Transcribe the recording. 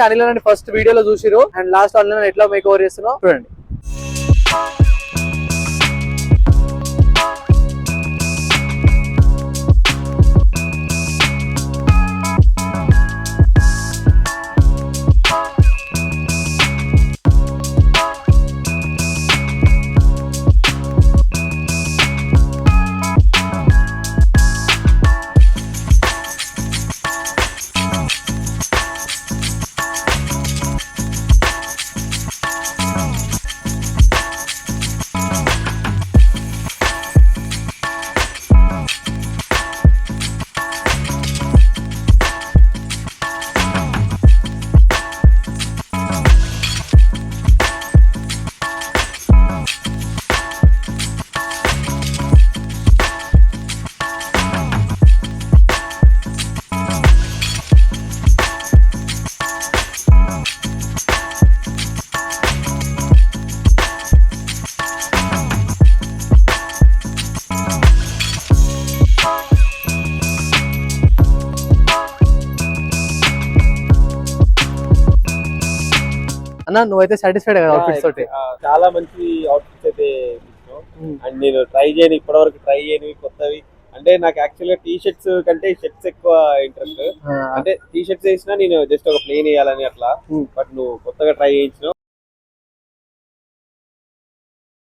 Anil first వీడియోలో చూసిరు and last Anil ఎట్లా మేక్ ఓవర్ చేస్తున్నావు చూడండి. అన్న నువ్వైతే సాటిస్ఫైడ్ కదా అవుట్ఫిట్స్ తోటి? చాలా మంచి అవుట్ఫిట్స్ అయితే అండ్ నేను ట్రై చేయను ఇప్పటివరకు ట్రై చేయను కొత్తవి. అంటే నాకు యాక్చువల్ గా టీ షర్ట్స్ కంటే షర్ట్స్ ఎక్కువ ఇంట్రెస్ట్. అంటే టీ షర్ట్స్ వేసినా నేను జస్ట్ ఒక ప్లేన్ వేయాలని అట్లా. బట్ నువ్వు కొత్తగా ట్రై చేయించినావు.